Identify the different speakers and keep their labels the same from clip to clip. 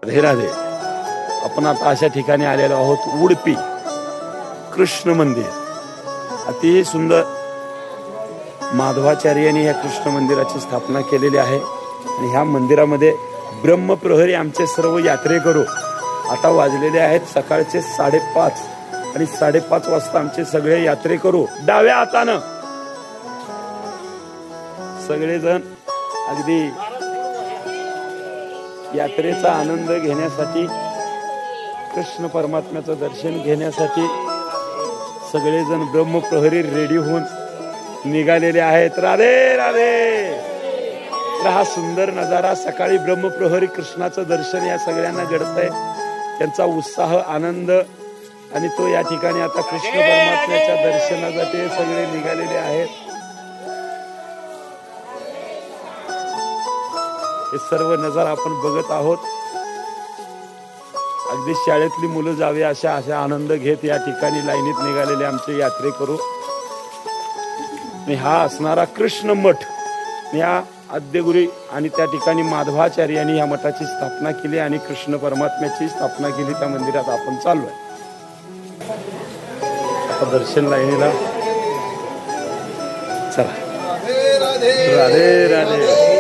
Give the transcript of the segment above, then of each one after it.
Speaker 1: राधे राधे. आपण आता अशा ठिकाणी आलेलो आहोत, उडपी कृष्ण मंदिर. अति सुंदर माधवाचार्यांनी या कृष्ण मंदिराची स्थापना केलेली आहे. आणि ह्या मंदिरामध्ये ब्रह्मप्रहरी आमचे सर्व यात्रेकरू आता वाजलेले आहेत सकाळचे 5:30 आणि 5:30 वाजता आमचे सगळे यात्रेकरू डाव्या हातानं सगळेजण अगदी यात्रेचा आनंद घेण्यासाठी, कृष्ण परमात्म्याचं दर्शन घेण्यासाठी सगळेजण ब्रह्मप्रहरी रेडी होऊन निघालेले आहेत. राधे राधे. तर हा सुंदर नजारा, सकाळी ब्रह्मप्रहरी कृष्णाचं दर्शन या सगळ्यांना घडतंय. त्यांचा उत्साह, आनंद, आणि तो या ठिकाणी आता कृष्ण परमात्म्याच्या दर्शनासाठी सगळे निघालेले आहेत. हे सर्व नजारा आपण बघत आहोत. अगदी शाळेतली मुलं जावे अशा आनंद घेत या ठिकाणी लाईनीत निघालेले आमचे यात्रेकरू. हा असणारा कृष्ण मठ, या आद्यगुरी आणि त्या ठिकाणी माधवाचार्यांनी या मठाची स्थापना केली आणि कृष्ण परमात्म्याची स्थापना केली. त्या मंदिरात आपण चाललोय. आता दर्शन लाईनीला चला. राधे राधे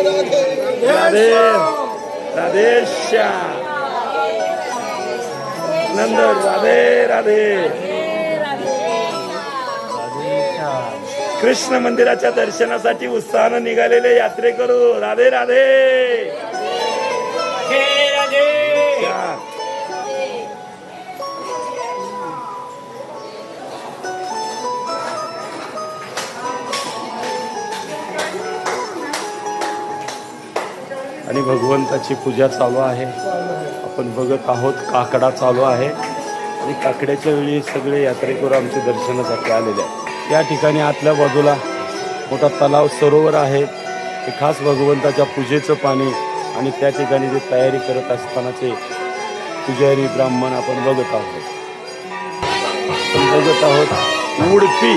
Speaker 1: राधे राधे श्याम नंद. राधे राधे. कृष्ण मंदिराच्या दर्शनासाठी उत्साहानं निघालेले यात्रेकरू. राधे राधे. आणि भगवंताची पूजा चालू आहे. आपण बघत आहोत, काकडा चालू आहे आणि काकड्याच्या वेळी सगळे यात्रेकरू आमचे दर्शनासाठी आलेले आहेत. या ठिकाणी आतल्या बाजूला मोठा तलाव, सरोवर आहे. हे खास भगवंताच्या पूजेचं पाणी आणि त्या ठिकाणी जे तयारी करत असतानाचे पुजारी, ब्राह्मण आपण बघत आहोत. उडपी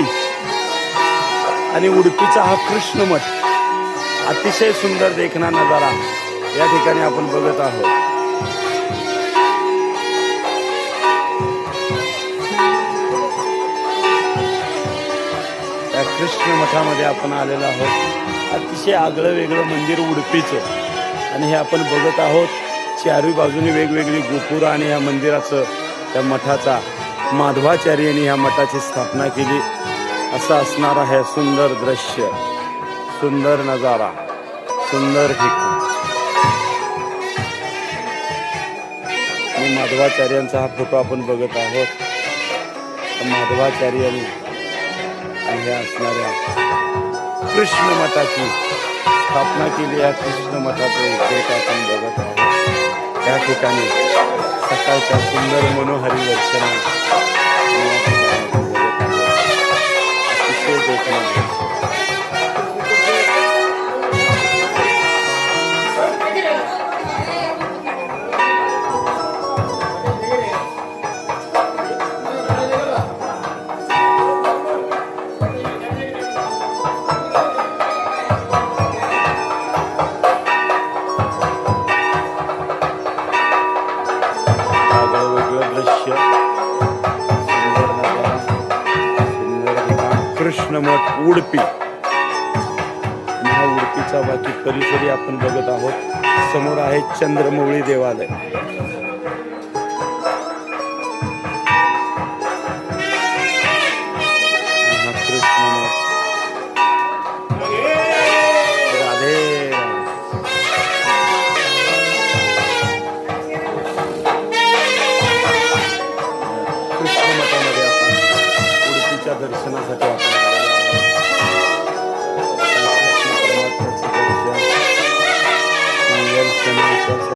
Speaker 1: आणि उडपीचा हा कृष्ण मठ, अतिशय सुंदर देखणा नजारा या ठिकाणी आपण बघत आहोत. त्या कृष्ण मठामध्ये आपण आलेलो आहोत. अतिशय आगळं वेगळं मंदिर उडपीचं, आणि हे आपण बघत आहोत. चारही बाजूने वेगवेगळी गोपुरं आणि ह्या मंदिराचं, त्या मठाचा माधवाचार्यांनी ह्या मठाची स्थापना केली. असं असणारा हे सुंदर दृश्य, सुंदर नजारा, सुंदर ठिकाण. आणि माधवाचार्यांचा हा फोटो आपण बघत आहोत. माधवाचार्यांनी आणि हे असणाऱ्या कृष्ण मठाची स्थापना केली. या कृष्ण मठाचं एक गेट आपण बघत आहोत. त्या ठिकाणी सकाळच्या सुंदर मनोहरी दर्शन अतिशय देखणं. कृष्ण मठ उडपी. आणि हा उडपीचा बाकी परिसरी आपण बघत आहोत. समोर आहे चंद्रमौळी देवालय.